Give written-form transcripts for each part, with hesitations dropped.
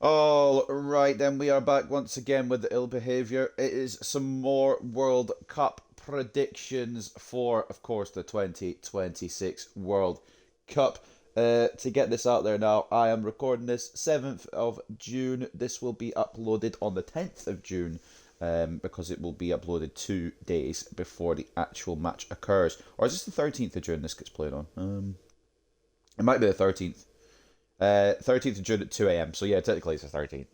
All right, then we are back once again with the ill behavior. It is some more World Cup predictions for, of course, the 2026 World Cup. To get this out there now, I am recording this 7th of June. This will be uploaded on the 10th of June because it will be uploaded 2 days before the actual match occurs. Or is this the 13th of June this gets played on? It might be the 13th. 13th of June at 2 a.m. So yeah, technically it's the 13th.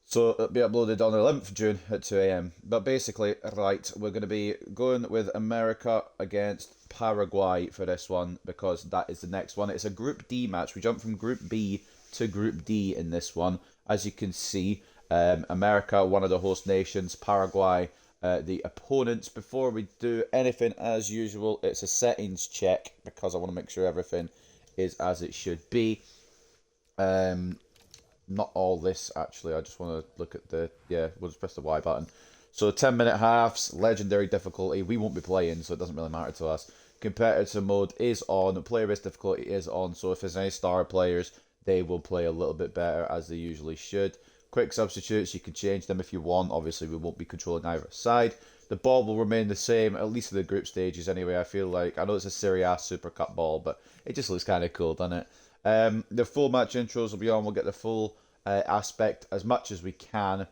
So it'll be uploaded on the 11th of June at 2 a.m. But basically, right, we're going to be going with America against Paraguay for this one because that is the next one. It's a Group D match. We jump from Group B to Group D in this one. As you can see, America, one of the host nations, Paraguay, the opponents. Before we do anything, as usual, it's a settings check because I want to make sure everything is as it should be. Not all this, actually. I just want to look at the... Yeah, we'll just press the Y button. So 10-minute halves, legendary difficulty. We won't be playing, so it doesn't really matter to us. Competitive mode is on. Player-based difficulty is on. So if there's any star players, they will play a little bit better, as they usually should. Quick substitutes, you can change them if you want. Obviously, we won't be controlling either side. The ball will remain the same, at least in the group stages anyway. I feel like, I know it's a Serie A Super Cup ball, but it just looks kind of cool, doesn't it? The full match intros will be on. We'll get the full aspect as much as we can.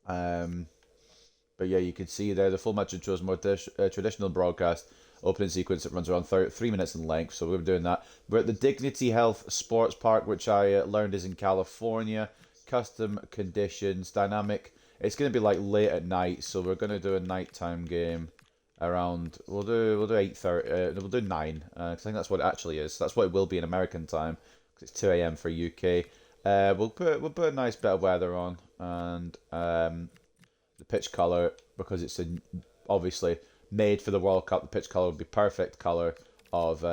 But yeah, you can see there the full match intro is more traditional broadcast opening sequence that runs around 3 minutes in length. So we're doing that. We're at the Dignity Health Sports Park, which I learned is in California. Custom conditions, dynamic. It's going to be like late at night, so we're going to do a nighttime game around. We'll do 8:30. We'll do 9. 'Cause I think that's what it actually is. That's what it will be in American time, because it's 2 a.m. for UK. We'll put a nice bit of weather on, and the pitch color, because it's obviously made for the World Cup. The pitch color would be perfect color of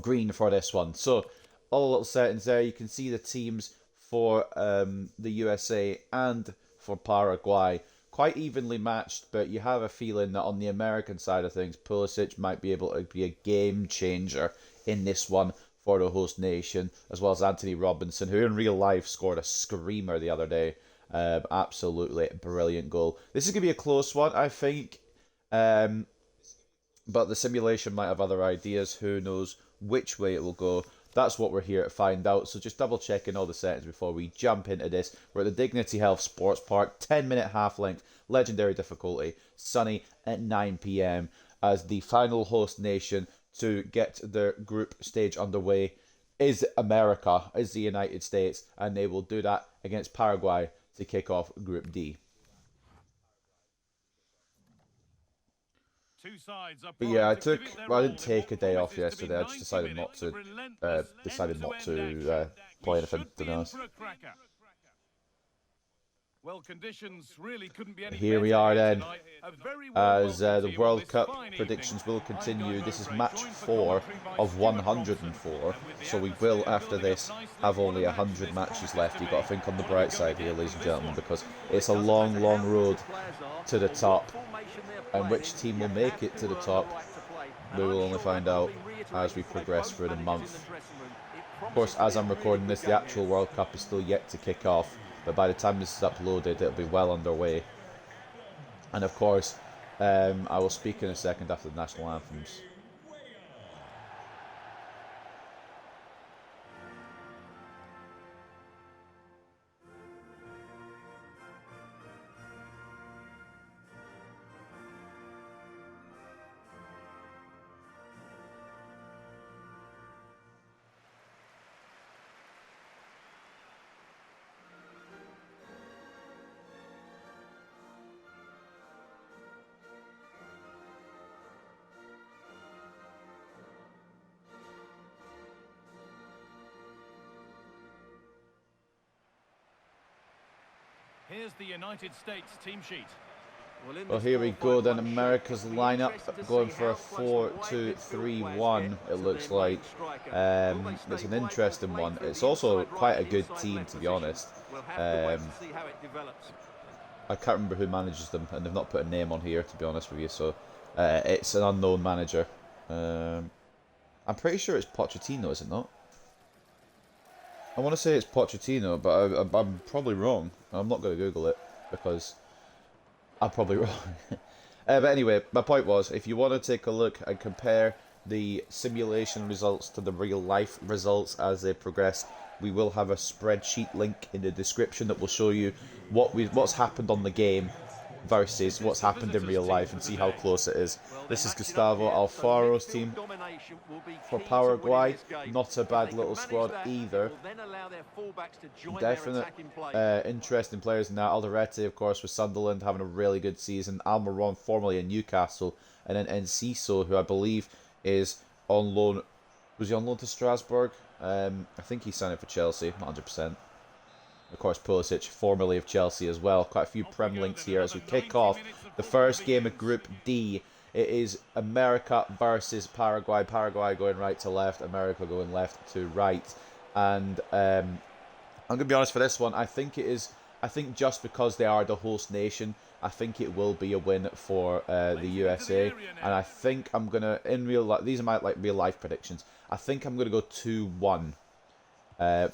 green for this one. So all the little settings there. You can see the teams for the USA and for Paraguay quite evenly matched, but you have a feeling that on the American side of things, Pulisic might be able to be a game changer in this one for the host nation, as well as Anthony Robinson, who in real life scored a screamer the other day. Absolutely brilliant goal. This is going to be a close one, I think, but the simulation might have other ideas. Who knows which way it will go. That's what we're here to find out. So just double checking all the settings before we jump into this. We're at the Dignity Health Sports Park, 10-minute half length, legendary difficulty, sunny at 9 p.m. as the final host nation to get their group stage underway is America, is the United States, and they will do that against Paraguay to kick off Group D. But yeah, I didn't take a day off yesterday. I just decided not to play anything, to be honest. Well, conditions really couldn't be any Here we are then, as well the World Cup predictions will continue. This is match 4 of 104, so we will, after this, have only 100 matches left. You've got to think on the bright side here, ladies and gentlemen, because it's a long, long road to the top, and which team will make it to the top, we will only find out as we progress through the month. Of course, as I'm recording this, the actual World Cup is still yet to kick off, but by the time this is uploaded, it'll be well underway. And of course, I will speak in a second after the national anthems. Here's the United States team sheet. Well, here we go then. America's lineup going for a 4-2-3-1. It looks like it's an interesting one. It's also quite a good team, to be honest. I can't remember who manages them, and they've not put a name on here, to be honest with you. So it's an unknown manager. I'm pretty sure it's Pochettino, is it not? I want to say it's Pochettino, but I'm probably wrong. I'm not going to Google it because I'm probably wrong. But anyway, my point was, if you want to take a look and compare the simulation results to the real life results as they progress, we will have a spreadsheet link in the description that will show you what's happened on the game versus what's happened in real life and see how close it is. This is Gustavo Alfaro's team for Paraguay. Not a bad little squad either. Definite interesting players in that. Alderete, of course, with Sunderland, having a really good season. Almiron, formerly in Newcastle. And then Enciso, who I believe is on loan. Was he on loan to Strasbourg? I think he signed it for Chelsea, not 100%. Of course, Pulisic, formerly of Chelsea as well. Quite a few Prem links here as we kick off the first game of Group D. It is America versus Paraguay. Paraguay going right to left, America going left to right. And I'm going to be honest for this one. I think just because they are the host nation, I think it will be a win for the USA. And I think I'm going to, in real life, these are my real life predictions. I think I'm going to go 2-1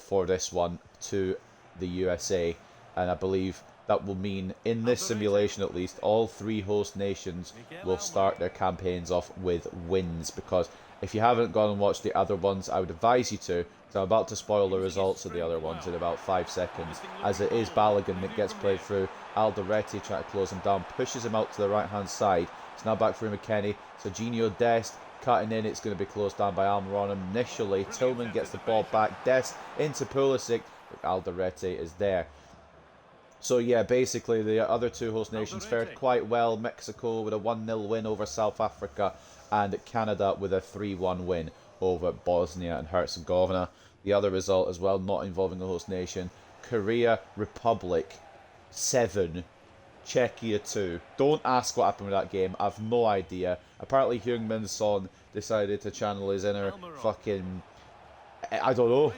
for this one to the USA, and I believe that will mean, in this simulation at least, all three host nations will start their campaigns off with wins, because if you haven't gone and watched the other ones, I would advise you to, because I'm about to spoil the results of the other ones in about 5 seconds, as it is Balogun that gets played through. Alderete trying to close him down, pushes him out to the right hand side. It's now back through McKennie, so Genio Dest cutting in, it's going to be closed down by Almiron initially. Tillman gets the ball back, Dest into Pulisic, Alderete is there. So yeah, basically the other two host nations fared quite well. Mexico with a 1-0 win over South Africa, and Canada with a 3-1 win over Bosnia and Herzegovina. The other result as well, not involving the host nation, Korea Republic 7, Czechia 2. Don't ask what happened with that game, I've no idea. Apparently Heung-min Son decided to channel his inner fucking, I don't know,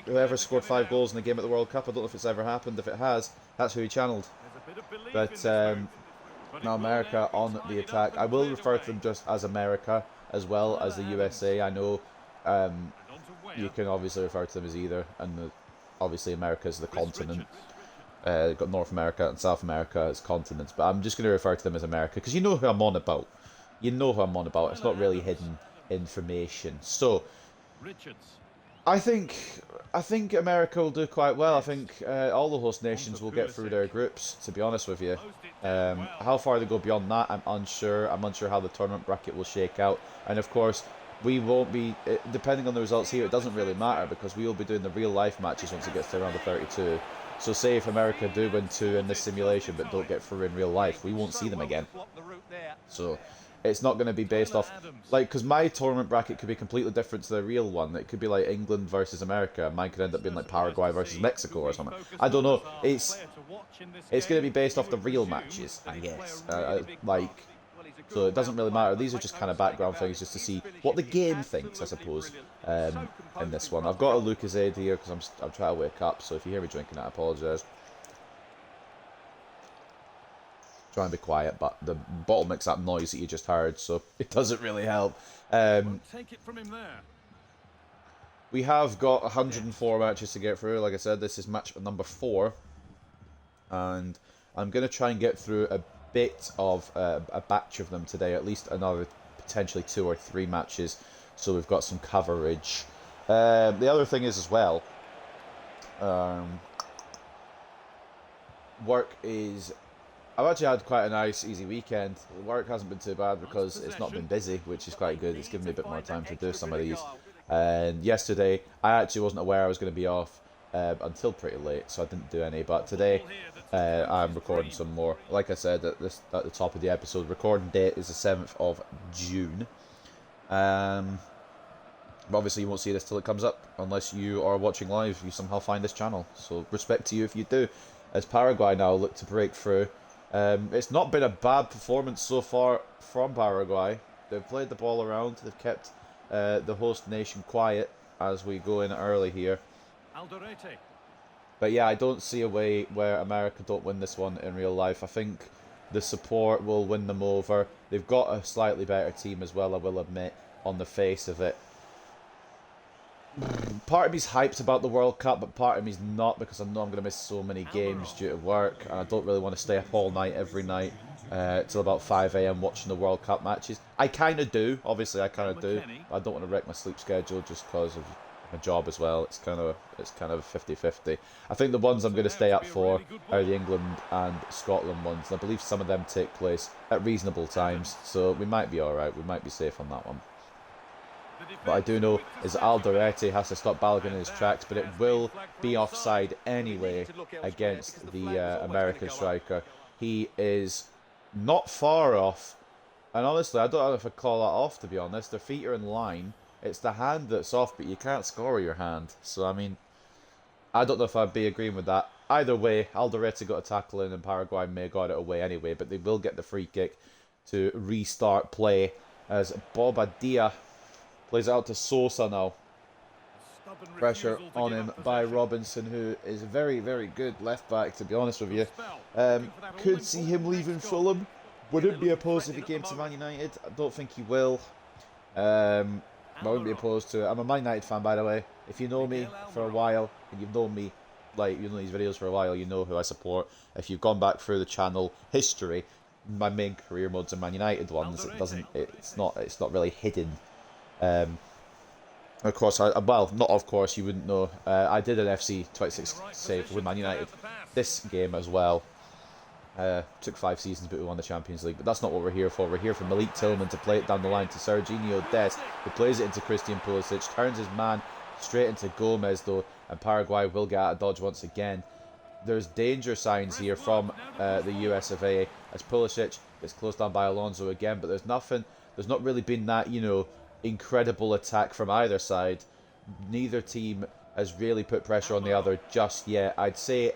whoever scored 5 goals in the game at the World Cup. I don't know if it's ever happened. If it has, that's who he channeled. But now America on the attack. I will refer to them just as America as well as the USA. I know you can obviously refer to them as either, and obviously America is the continent. Got North America and South America as continents, but I'm just going to refer to them as America because you know who I'm on about. You know who I'm on about. It's not really hidden information. So I think America will do quite well. I think all the host nations will get through their groups, to be honest with you. How far they go beyond that, I'm unsure. I'm unsure how the tournament bracket will shake out. And of course, we won't be, depending on the results here, it doesn't really matter because we will be doing the real life matches once it gets to around the 32. So say if America do win 2 in this simulation but don't get through in real life, we won't see them again. So it's not going to be based off, like, because my tournament bracket could be completely different to the real one. It could be like England versus America. Mine could end up being like Paraguay versus Mexico or something. I don't know. It's going to be based off the real matches, I guess. So it doesn't really matter. These are just kind of background things just to see what the game thinks, I suppose, in this one. I've got a Lucozade here because I'm trying to wake up, so if you hear me drinking it, I apologise. Try and be quiet, but the bottle makes that noise that you just heard, so it doesn't really help. Take it from him there. We have got 104 matches to get through. Like I said, this is match number 4. And I'm going to try and get through a bit of a batch of them today, at least another potentially 2 or 3 matches, so we've got some coverage. The other thing is as well, work is, I've actually had quite a nice easy weekend. The work hasn't been too bad because it's not been busy, which is quite good. It's given me a bit more time to do some of these. And yesterday I actually wasn't aware I was going to be off until pretty late, so I didn't do any, but today I'm recording some more. Like I said at the top of the episode, recording date is the 7th of June. But obviously you won't see this till it comes up, unless you are watching live, you somehow find this channel. So respect to you if you do. As Paraguay now look to break through. It's not been a bad performance so far from Paraguay. They've played the ball around, they've kept the host nation quiet as we go in early here. Alderete. But yeah, I don't see a way where America don't win this one in real life. I think the support will win them over. They've got a slightly better team as well, I will admit, on the face of it. Part of me's hyped about the World Cup, but part of me's not, because I know I'm going to miss so many games due to work, and I don't really want to stay up all night every night till about 5 a.m. watching the World Cup matches. I kind of do, obviously I kind of do, but I don't want to wreck my sleep schedule just because of my job as well. It's kind of a 50-50. I think the ones I'm going to stay up for are the England and Scotland ones, and I believe some of them take place at reasonable times, so we might be alright, we might be safe on that one. What I do know is Alderete has to stop Balogun in his tracks, but it will be offside anyway against the American striker. He is not far off, and honestly, I don't know if I'd call that off, to be honest. Their feet are in line. It's the hand that's off, but you can't score with your hand. So, I mean, I don't know if I'd be agreeing with that. Either way, Alderete got a tackle in, and Paraguay may have got it away anyway, but they will get the free kick to restart play as Bobadilla plays out to Sosa now. Pressure on him by Robinson, who is a very, very good left back, to be honest with you. Could see him leaving Fulham. Wouldn't be opposed if he came to Man United. I don't think he will. I wouldn't be opposed to it. I'm a Man United fan, by the way. If you know me for a while, and you've known me, like, you know these videos for a while, you know who I support. If you've gone back through the channel history, my main career modes are Man United ones. It's not really hidden. Of course, well, not of course, you wouldn't know. I did an FC 26 save with Man United this game as well. Took 5 seasons, but we won the Champions League. But that's not what we're here for. We're here for Malik Tillman to play it down the line to Serginho Dest, who plays it into Christian Pulisic, turns his man straight into Gomez, though, and Paraguay will get out of dodge once again. There's danger signs here from the US of A, as Pulisic gets closed down by Alonso again, but there's not really been that, incredible attack from either side. Neither team has really put pressure on the other just yet. I'd say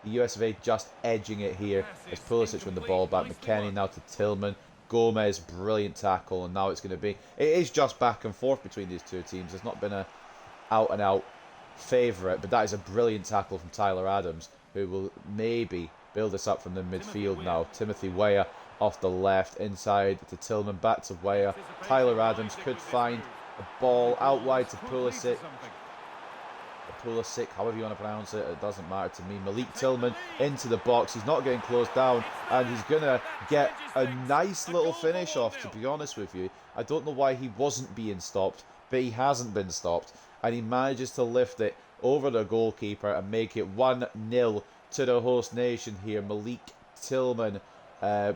the US of A just edging it here as Pulisic win the ball back. McKennie now to Tillman. Gomez, brilliant tackle, and now it's going to be... It is just back and forth between these two teams. There's not been a out-and-out favourite, but that is a brilliant tackle from Tyler Adams, who will maybe build this up from the midfield now. Timothy Weah off the left, inside to Tillman, back to Weah. Tyler Adams could find a ball out wide to Pulisic. Pulisic, however you want to pronounce it, it doesn't matter to me. Malik Tillman into the box. He's not getting closed down, and he's going to get a nice little finish off, to be honest with you. I don't know why he wasn't being stopped, but he hasn't been stopped. And he manages to lift it over the goalkeeper and make it 1-0 to the host nation here. Malik Tillman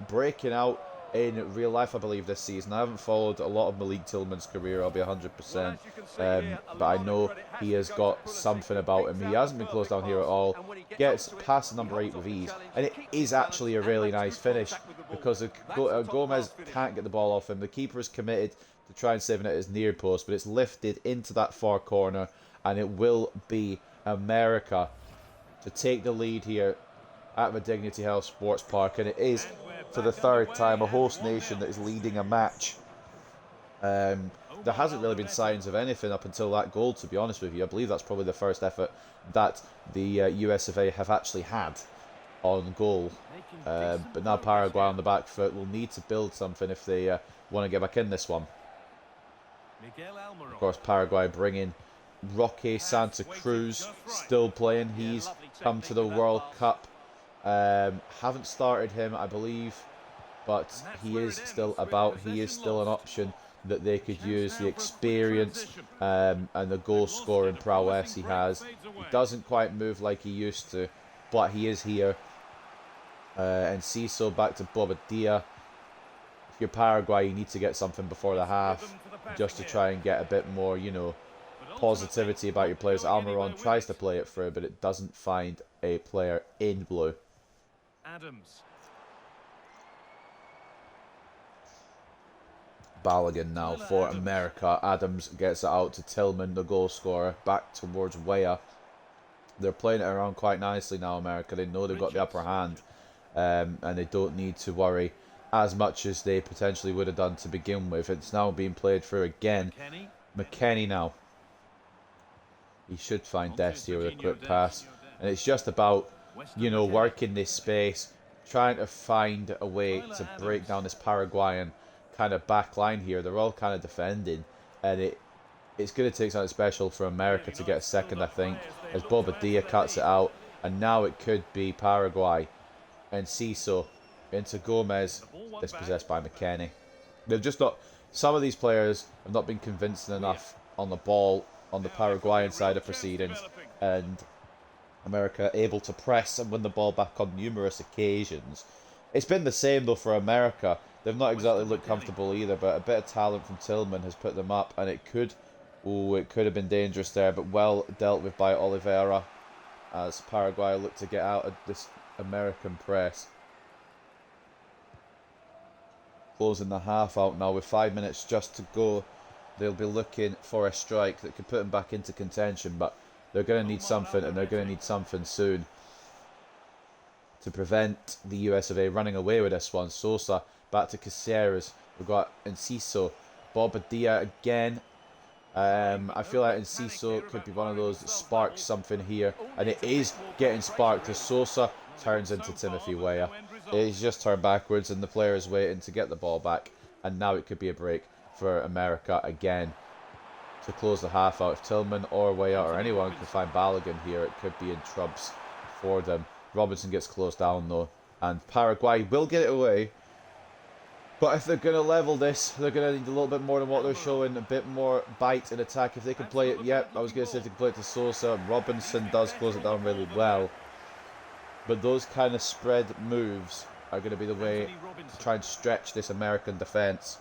breaking out in real life, I believe, this season. I haven't followed a lot of Malik Tillman's career, I'll be 100%. But I know he has got something about him. He hasn't been closed down here at all. Gets past number 8 with ease. And it is actually a really nice finish, because Gomez can't get the ball off him. The keeper is committed to try and save it at his near post, but it's lifted into that far corner, and it will be America to take the lead here at the Dignity Health Sports Park, and it is for the third time a host nation that is leading a match. There hasn't really been signs of anything up until that goal, to be honest with you. I believe that's probably the first effort that the US of A have actually had on goal. But now Paraguay on the back foot will need to build something if they want to get back in this one. Of course, Paraguay bringing Roque Santa Cruz, still playing. He's come to the World Cup. Haven't started him, I believe, but he is still about. He is still an option that they could use. The experience and the goal scoring prowess he has. He doesn't quite move like he used to, but he is here. And Ciso back to Bobadilla. If you're Paraguay, you need to get something before the half, just to try and get a bit more, positivity about your players. Almiron tries to play it through, but it doesn't find a player in blue. Adams. Balogun now for America. Adams gets it out to Tillman, the goal scorer, back towards Weah. They're playing it around quite nicely now, America. They know they've got the upper hand, and they don't need to worry as much as they potentially would have done to begin with. It's now being played through again. McKennie now. He should find Dest here with a quick pass. And it's just about, working this space, trying to find a way to break down this Paraguayan kind of back line here. They're all kind of defending, and it's going to take something special for America to get a second, I think, as Bobadilla cuts it out. And now it could be Paraguay. And Ciso into Gomez, dispossessed by McKennie. They've just not... Some of these players have not been convincing enough on the ball on the Paraguayan side of proceedings. And America able to press and win the ball back on numerous occasions. It's been the same though for America. They've not exactly looked comfortable either, but a bit of talent from Tillman has put them up, and it could have been dangerous there, but well dealt with by Oliveira as Paraguay look to get out of this American press. Closing the half out now with 5 minutes just to go. They'll be looking for a strike that could put them back into contention, but they're going to need something, and they're going to need something soon to prevent the US of A running away with this one. Sosa back to Caceres. We've got Enciso, Bobadilla again. I feel like Enciso could be one of those that sparks something here, and it is getting sparked as Sosa turns into Timothy Weah. He's just turned backwards, and the player is waiting to get the ball back, and now it could be a break for America again to close the half out. If Tillman or Weah or anyone can find Balogun here, it could be in trubs for them. Robinson gets closed down though, and Paraguay will get it away. But if they're going to level this, they're going to need a little bit more than what they're showing, a bit more bite in attack. If they can play it, yep, I was going to say if they can play it to Sosa. Robinson does close it down really well. But those kind of spread moves are going to be the way to try and stretch this American defence.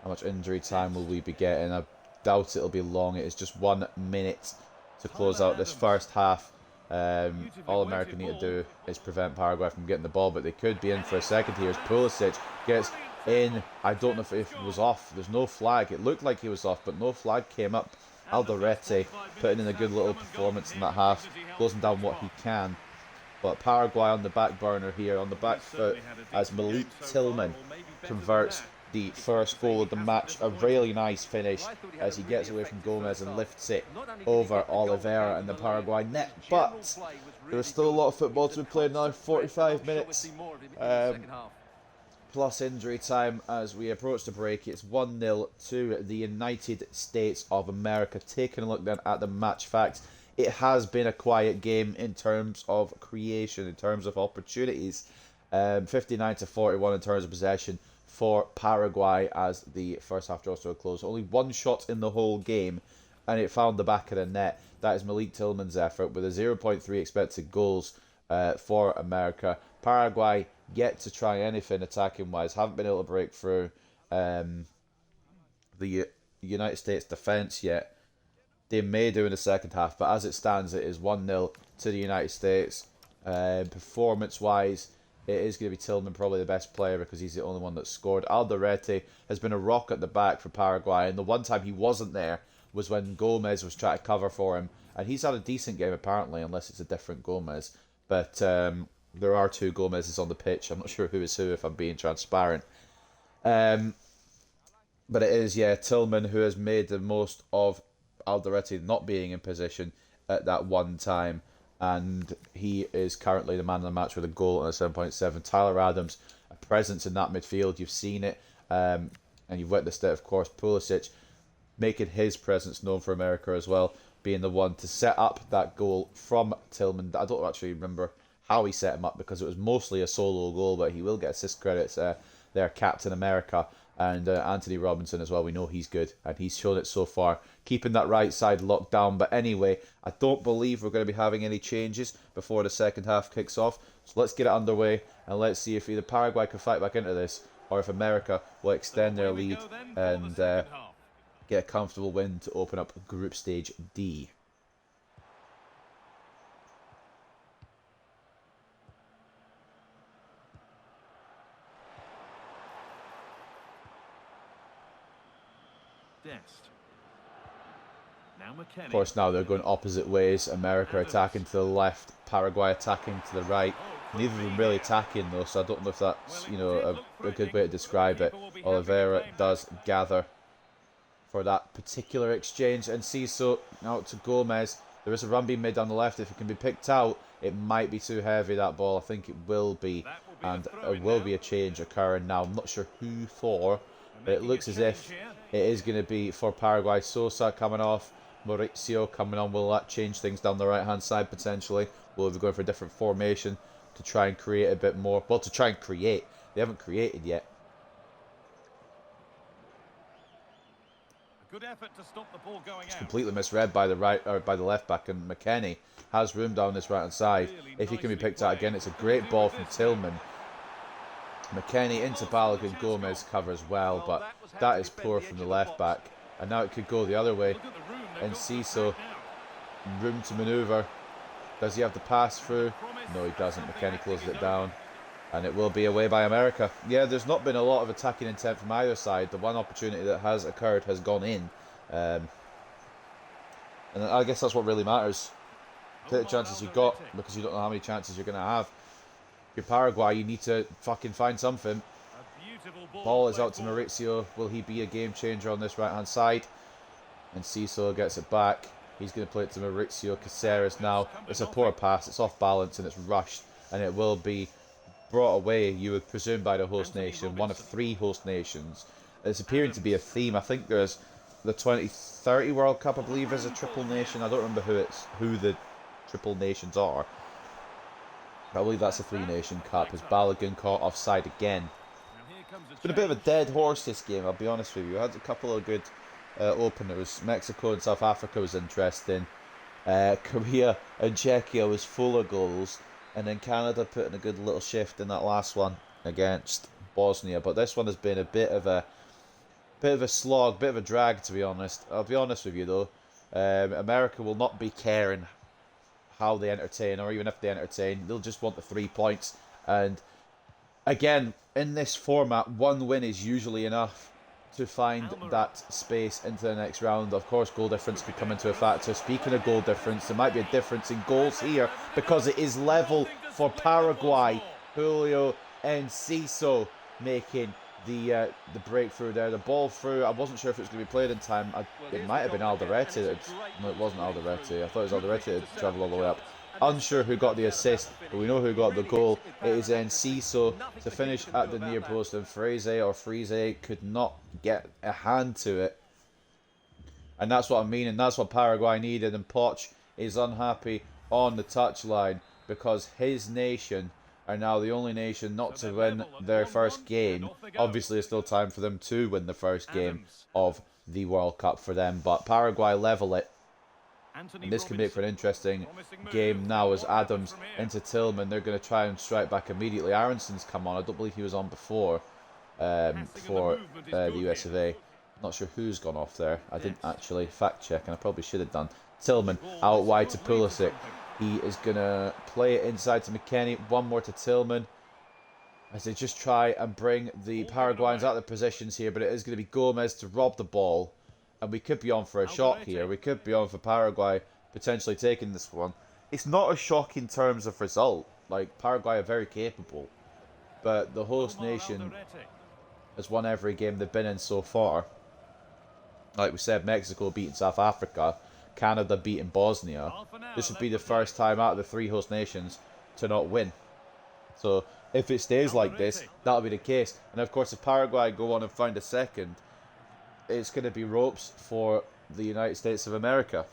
How much injury time will we be getting? I doubt it'll be long. It is just 1 minute to close out this first half. All America need to do is prevent Paraguay from getting the ball, but they could be in for a second here as Pulisic gets in. I don't know if it was off. There's no flag. It looked like he was off, but no flag came up. Alderete putting in a good little performance in that half, closing down what he can. But Paraguay on the back burner here, on the back foot, as Malik Tillman converts the first goal of the match. A really nice finish as he gets away from Gomez and lifts it over Oliveira and the Paraguay net. But there is still a lot of football to be played now. 45 minutes plus injury time as we approach the break. It's 1-0 to the United States of America. Taking a look then at the match facts. It has been a quiet game in terms of creation, in terms of opportunities. 59 to 41 in terms of possession for Paraguay as the first half draw to a close. Only one shot in the whole game, and it found the back of the net. That is Malik Tillman's effort with a 0.3 expected goals for America. Paraguay yet to try anything attacking wise, haven't been able to break through the United States defence yet. They may do in the second half, but as it stands, it is 1-0 to the United States. Performance wise, it is going to be Tillman, probably the best player, because he's the only one that scored. Alderete has been a rock at the back for Paraguay, and the one time he wasn't there was when Gomez was trying to cover for him. And he's had a decent game, apparently, unless it's a different Gomez. But there are two Gomez's on the pitch. I'm not sure who is who, if I'm being transparent. But it is, yeah, Tillman who has made the most of Alderete not being in position at that one time. And he is currently the man of the match with a goal and a 7.7. Tyler Adams, a presence in that midfield. You've seen it, and you've witnessed it, of course. Pulisic making his presence known for America as well, being the one to set up that goal from Tillman. I don't actually remember how he set him up because it was mostly a solo goal, but he will get assist credits there, Captain America. And Anthony Robinson as well, we know he's good, and he's shown it so far, keeping that right side locked down. But anyway, I don't believe we're going to be having any changes before the second half kicks off. So let's get it underway, and let's see if either Paraguay can fight back into this, or if America will extend their lead and get a comfortable win to open up Group Stage D. Of course, now they're going opposite ways. America attacking to the left, Paraguay attacking to the right. Neither of them really attacking though, so I don't know if that's, you know, a good way to describe it. Oliveira does gather for that particular exchange, and Ciso out to Gomez. There is a run being made down the left. If it can be picked out, it might be too heavy, that ball. I think it will be, and there will be a change occurring now. I'm not sure who for, but it looks as if It is going to be for Paraguay. Sosa coming off. Maurizio coming on. Will that change things down the right-hand side potentially? Will they be going for a different formation to try and create a bit more? Well, to try and create. They haven't created yet. A good effort to stop the ball going It's out. completely misread by the right or by the left back, and McKennie has room down this right-hand side. Really If he can be nicely picked out again, it's a great ball from Tillman. McKennie into Balogun. Gomez covers well, but that is poor from the left back. And now it could go the other way. Look at the room they've And got Ciso, now. room to manoeuvre. Does he have the pass through? No, he doesn't. McKennie closes it down. And it will be away by America. Yeah, there's not been a lot of attacking intent from either side. The one opportunity that has occurred has gone in. And I guess that's what really matters. Take the chances you got, because you don't know how many chances you're going to have. If you're Paraguay, you need to fucking find something. A beautiful Ball is out to played Maurizio. Will he be a game changer on this right hand side? And Ciso gets it back. He's going to play it to Maurizio Caceres now. It's a poor pass. It's off balance and it's rushed. And it will be brought away, you would presume, by the host nation. One of 3 host nations. It's appearing to be a theme. I think there's the 2030 World Cup, I believe, is a triple nation. I don't remember who the triple nations are. I believe that's a 3-nation cup. Is Balogun caught offside again? And here comes It's been a bit of a dead horse this game, I'll be honest with you. I had a couple of good openers. Mexico and South Africa was interesting. Korea and Czechia was full of goals. And then Canada put in a good little shift in that last one against Bosnia. But this one has been a bit of a slog, bit of a drag, to be honest. I'll be honest with you though. America will not be caring how they entertain, or even if they entertain. They'll just want the 3 points. And again, in this format, 1 win is usually enough to find that space into the next round. Of course, goal difference could come into a factor. Speaking of goal difference, there might be a difference in goals here because it is level for Paraguay. Julio and Ciso making the breakthrough there. The ball through, I wasn't sure if it was going to be played in time. It might have been Alderete. No, it wasn't Alderete. I thought it was Alderete that travelled all the way up. Unsure who got the assist, but we know who got the goal. It is Ciso to finish at the near post, and Freeze could not get a hand to it. And that's what I mean, and that's what Paraguay needed. And Poch is unhappy on the touchline because his nation are now the only nation not to win their first game. Obviously, it's still time for them to win the first game of the World Cup for them, but Paraguay level it. And this can make for an interesting game now as Adams into Tillman. They're going to try and strike back immediately. Aronson's come on. I don't believe he was on before for the US of A. Not sure who's gone off there. I didn't actually fact check, and I probably should have done. Tillman out wide to Pulisic. He is going to play it inside to McKennie. One more to Tillman as they just try and bring the Paraguayans out of their positions here. But it is going to be Gomez to rob the ball. And we could be on for a shock here. We could be on for Paraguay potentially taking this one. It's not a shock in terms of result. Like, Paraguay are very capable. But the host nation has won every game they've been in so far. Like we said, Mexico beating South Africa. Canada beating Bosnia. This would be the first time out of the 3 host nations to not win. So, if it stays like this, that'll be the case. And of course, if Paraguay go on and find a second, it's going to be ropes for the United States of America.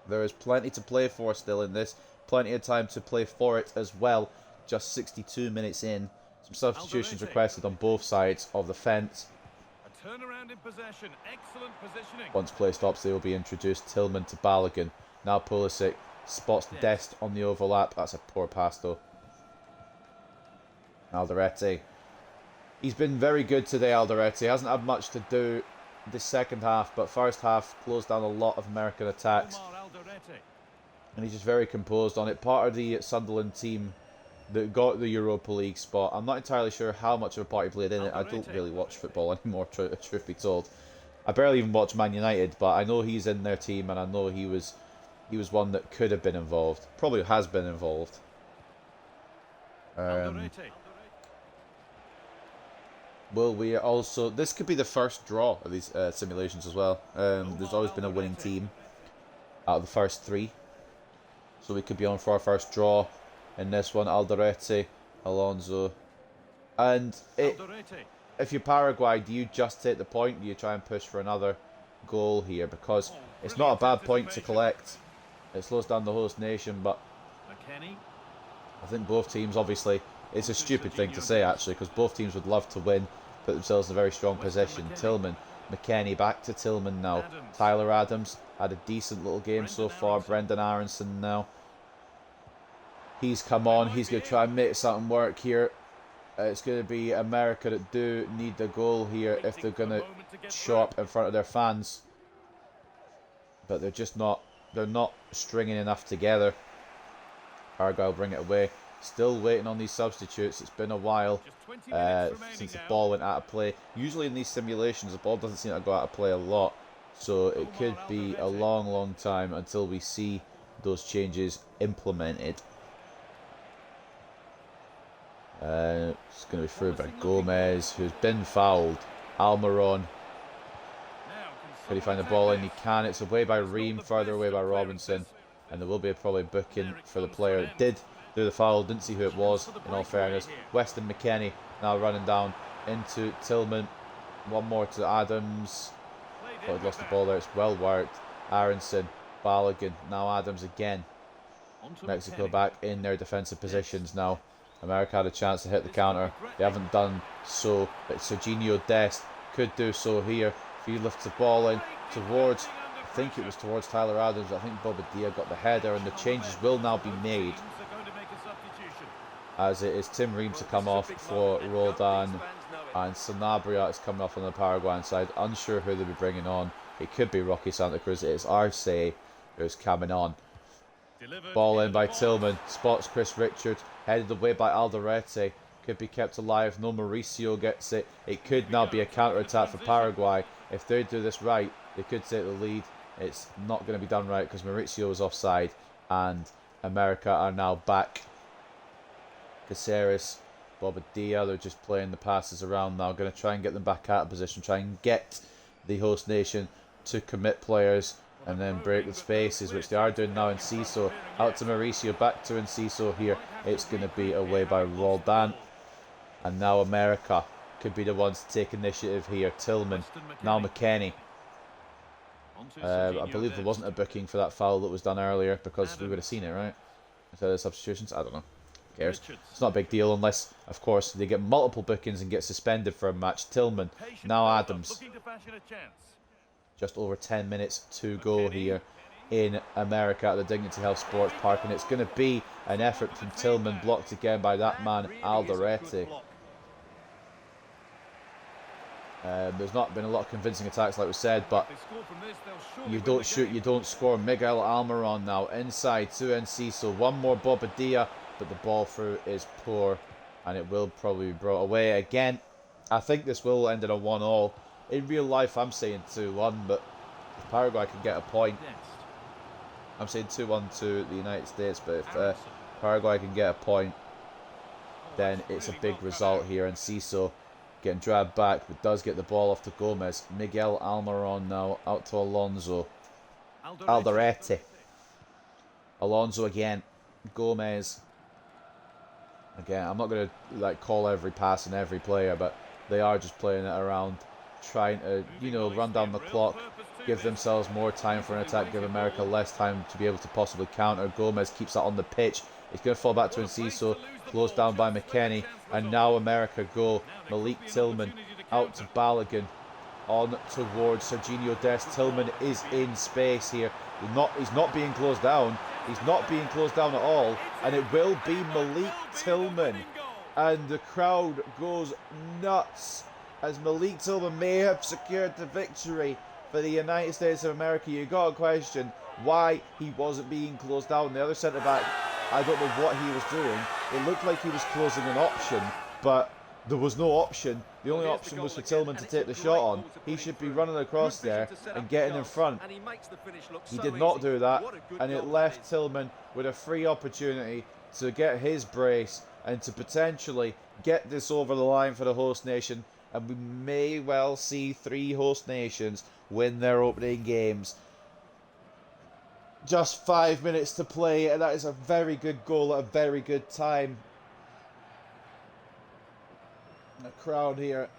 There is plenty to play for still in this. Plenty of time to play for it as well. Just 62 minutes in. Some substitutions requested on both sides of the fence. A turnaround in possession. Excellent positioning. Once play stops, they will be introduced. Tillman to Balogun. Now Pulisic spots Dest on the overlap. That's a poor pass though. Alderete. He's been very good today, Alderete. He hasn't had much to do this second half, but first half closed down a lot of American attacks. And he's just very composed on it. Part of the Sunderland team that got the Europa League spot. I'm not entirely sure how much of a part he played in it. I don't really watch football anymore, truth be told. I barely even watch Man United, but I know he's in their team, and I know he was one that could have been involved. Probably has been involved. Will we also... This could be the first draw of these simulations as well. There's always been a winning team out of the first 3. So we could be on for our first draw in this one. Alderete, Alonso. And if you're Paraguay, do you just take the point? Do you try and push for another goal here? Because it's not a bad point to collect. It slows down the host nation, but McKennie. I think both teams, obviously, it's a stupid thing to say actually, because both teams would love to win, put themselves in a very strong position. Tillman, McKennie, back to Tillman now. Tyler Adams had a decent little game so far. Brendan Aronson now. He's come on. He's going to try and make something work here. It's going to be America that do need the goal here if they're going to show up in front of their fans. But they're just not. They're not stringing enough together. Paraguay will bring it away. Still waiting on these substitutes. It's been a while since the ball went out of play. Usually in these simulations, the ball doesn't seem to go out of play a lot. So it could be a long, long time until we see those changes implemented. It's going to be through by Gomez, who's been fouled. Almiron. Can he find the ball in? He can. It's away by Ream, further away by Robinson. And there will be probably a booking for the player. It did do the foul, didn't see who it was, in all fairness. Weston McKennie now running down into Tillman. One more to Adams. Thought he'd lost the ball there. It's well worked. Aronson, Balogun, now Adams again. Mexico back in their defensive positions now. America had a chance to hit the counter. They haven't done so. But Serginho Dest could do so here. If he lifts the ball in towards, I think it was towards Tyler Adams. I think Bobadilla got the header, and the changes will now be made. As it is Tim Ream to come off for Roldan, and Sanabria is coming off on the Paraguayan side. Unsure who they'll be bringing on. It could be Rocky Santa Cruz. It is Arce who's coming on. Ball in by Tillman. Spots Chris Richards. Headed away by Alderete. Could be kept alive. No, Mauricio gets it. It could now be a counter-attack for Paraguay. If they do this right, they could take the lead. It's not going to be done right because Mauricio is offside. And America are now back. Caceres, Bobadilla, they're just playing the passes around now. Going to try and get them back out of position. Try and get the host nation to commit players and then break the spaces, which they are doing now. Enciso out to Mauricio, back to Enciso here. It's going to be away by Roldan. And now America could be the ones to take initiative here. Tillman, now McKennie. I believe there wasn't a booking for that foul that was done earlier because we would have seen it, right? Instead of substitutions, I don't know. Who cares? It's not a big deal unless, of course, they get multiple bookings and get suspended for a match. Tillman, now Adams. Just over 10 minutes to go here in America at the Dignity Health Sports Park, and it's going to be an effort from Tillman, blocked again by that man Alderete. There's not been a lot of convincing attacks, like we said, but you don't shoot, you don't score. Miguel Almiron now inside to Enciso. One more Bobadilla, but the ball through is poor, and it will probably be brought away again. I think this will end in a 1-1. In real life, I'm saying 2-1, but if Paraguay can get a point, I'm saying 2-1 to the United States, but if Paraguay can get a point, then it's a big result here. And Ciso getting dragged back, but does get the ball off to Gomez. Miguel Almiron now out to Alonso. Alderete. Alonso again. Gomez. Again, I'm not going to call every pass and every player, but they are just playing it around, trying to, run down the clock, give themselves more time for an attack, give America less time to be able to possibly counter. Gomez keeps that on the pitch. It's going to fall back to Enciso, closed down by McKennie, and now America go. Malik Tillman out to Balogun, on towards Serginho Dest. Tillman is in space here. He's not being closed down. He's not being closed down at all, and it will be Malik Tillman. And the crowd goes nuts as Malik Tillman may have secured the victory for the United States of America. You got to question why he wasn't being closed down. The other centre back, I don't know what he was doing. It looked like he was closing an option, but there was no option. The only option was for Tillman to take the shot on. He should be running across there and getting in front. He did not do that, and it left Tillman with a free opportunity to get his brace and to potentially get this over the line for the host nation. And we may well see 3 host nations win their opening games. Just 5 minutes to play, and that is a very good goal at a very good time. The crowd here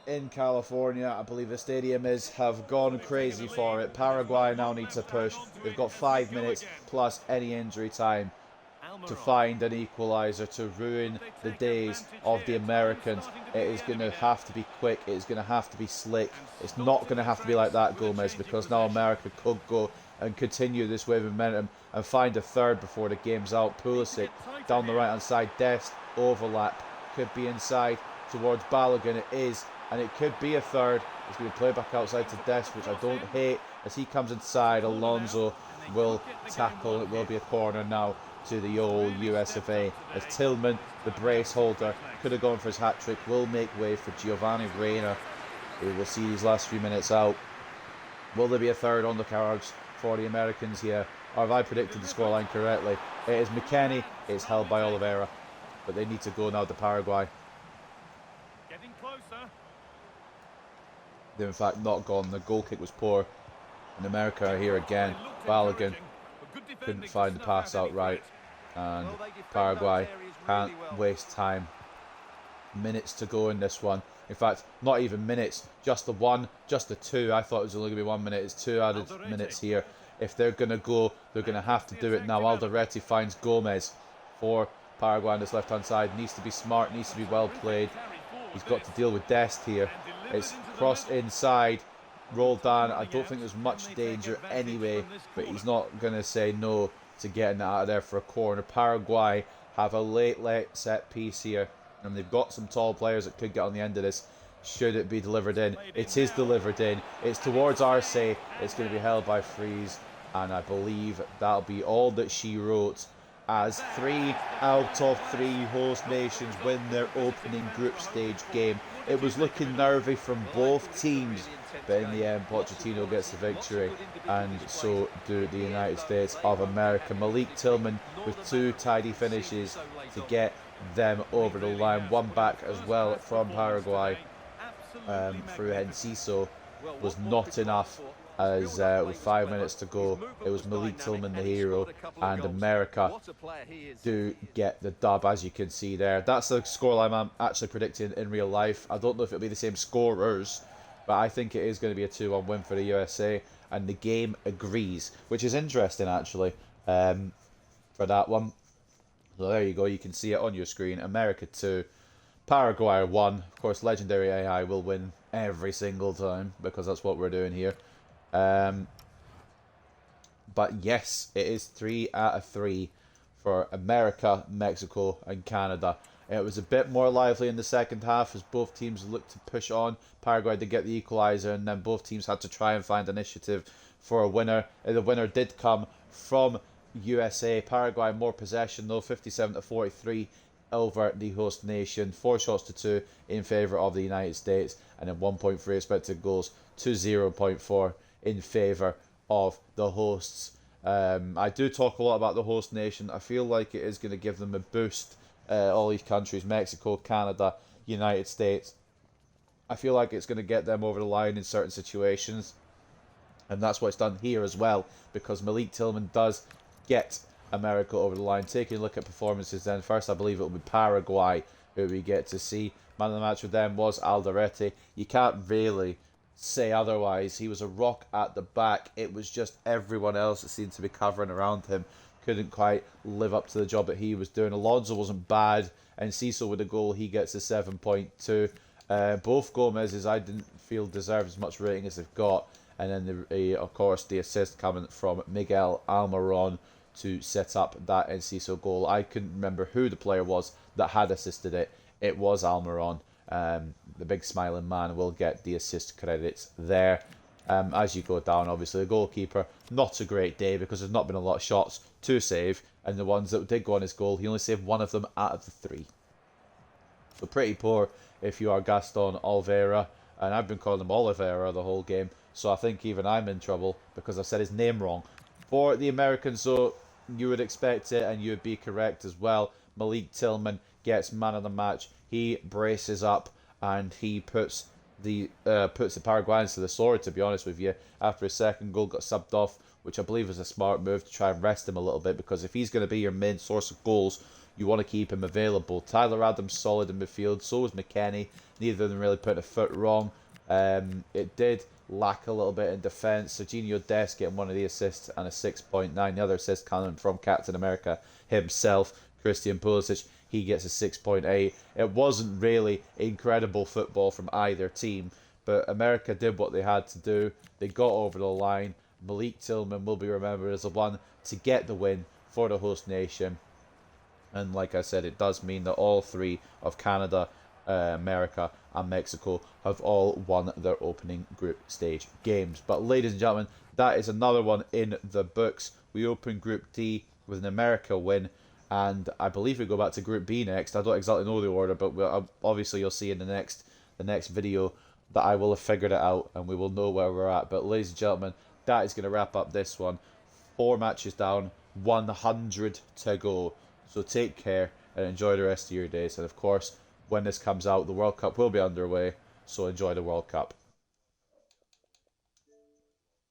in California. I believe the stadium have gone crazy for it. Paraguay now need to push. They've got 5 minutes plus any injury time to find an equaliser to ruin the days of the Americans. It is going to have to be quick. It is going to have to be slick. It's not going to have to be like that, Gomez, because now America could go and continue this wave of momentum and find a third before the game's out. Pulisic down the right hand side. Dest overlap, could be inside towards Balogun. It is, and it could be a third. It's going to be played back outside to Dest, which I don't hate. As he comes inside, Alonso will tackle. It will be a corner now to the old US of A, as Tillman, the brace holder, could have gone for his hat-trick, will make way for Giovanni Reina, who will see these last few minutes out. Will there be a third on the cards for the Americans here? Or have I predicted the scoreline correctly? It is McKennie, it's held by Oliveira, but they need to go now to Paraguay. Getting closer. They're in fact not gone. The goal kick was poor, and America are here again. Balogun couldn't find the pass out right, and Paraguay can't waste time. Minutes to go in this one. In fact, not even minutes, just the one, just the two. I thought it was only going to be 1 minute. It's 2 added minutes here. If they're going to go, they're going to have to do it now. Alderete finds Gomez for Paraguay on this left-hand side. Needs to be smart, needs to be well played. He's got to deal with Dest here. It's crossed inside. Rolled down. I don't think there's much danger anyway, but he's not going to say no to getting it out of there for a corner. Paraguay have a late set piece here, and they've got some tall players that could get on the end of this. Should it be delivered in? It is delivered in. It's towards Arce. It's going to be held by Freeze, and I believe that'll be all that she wrote, as 3 out of 3 host nations win their opening group stage game. It was looking nervy from both teams, but in the end Pochettino gets the victory, and so do the United States of America. Malik Tillman with 2 tidy finishes to get them over the line. One back as well from Paraguay through Enciso was not enough, as with 5 minutes to go it was Malik Tillman the hero, and America do get the dub, as you can see there. That's the scoreline I'm actually predicting in real life. I don't know if it'll be the same scorers, but I think it is going to be a 2-1 win for the USA, and the game agrees, which is interesting actually for that one. So there you go, you can see it on your screen. America 2, Paraguay 1. Of course, legendary AI will win every single time, because that's what we're doing here. But yes, it is 3 out of 3 for America, Mexico and Canada. It was a bit more lively in the second half as both teams looked to push on. Paraguay to get the equaliser, and then both teams had to try and find initiative for a winner. The winner did come from USA. Paraguay more possession though, 57-43 over the host nation. 4 shots to 2 in favour of the United States, and then 1.3 expected goals to 0.4 in favour of the hosts. I do talk a lot about the host nation. I feel like it is going to give them a boost. All these countries, Mexico, Canada, United States, I feel like it's going to get them over the line in certain situations, and that's what's done here as well, because Malik Tillman does get America over the line. Taking a look at performances then, first I believe it will be Paraguay who we get to see. Man of the match with them was Alderete. You can't really say otherwise. He was a rock at the back. It was just everyone else that seemed to be covering around him couldn't quite live up to the job that he was doing. Alonso wasn't bad, and Cecil with a goal, he gets a 7.2. Both Gomez's I didn't feel deserved as much rating as they've got, and then of course the assist coming from Miguel Almiron to set up that Enciso goal. I couldn't remember who the player was that had assisted it. It was Almiron. The big smiling man will get the assist credits there. As you go down, obviously the goalkeeper, not a great day, because there's not been a lot of shots to save, and the ones that did go on his goal, he only saved 1 of them out of the 3. So pretty poor if you are Gaston Oliveira, and I've been calling him Oliveira the whole game, so I think even I'm in trouble because I've said his name wrong. For the Americans, so you would expect it, and you would be correct as well. Malik Tillman gets man of the match. He braces up and he puts the Paraguayans to the sword, to be honest with you. After his second goal got subbed off, which I believe was a smart move to try and rest him a little bit, because if he's going to be your main source of goals, You want to keep him available. Tyler Adams solid in midfield, so was McKennie. Neither of them really put a foot wrong. It did lack a little bit in defence. Serginho Dest getting one of the assists and a 6.9. The other assist coming from Captain America himself, Christian Pulisic. He gets a 6.8. It wasn't really incredible football from either team, but America did what they had to do. They got over the line. Malik Tillman will be remembered as the one to get the win for the host nation. And like I said, it does mean that all three of Canada, America and Mexico have all won their opening group stage games. But ladies and gentlemen, that is another one in the books. We open Group D with an America win, and I believe we go back to Group B next. I don't exactly know the order, but obviously you'll see in the next video that I will have figured it out and we will know where we're at. But ladies and gentlemen, that is going to wrap up this one. 4 matches down, 100 to go. So take care and enjoy the rest of your days. And of course, when this comes out, the World Cup will be underway. So enjoy the World Cup.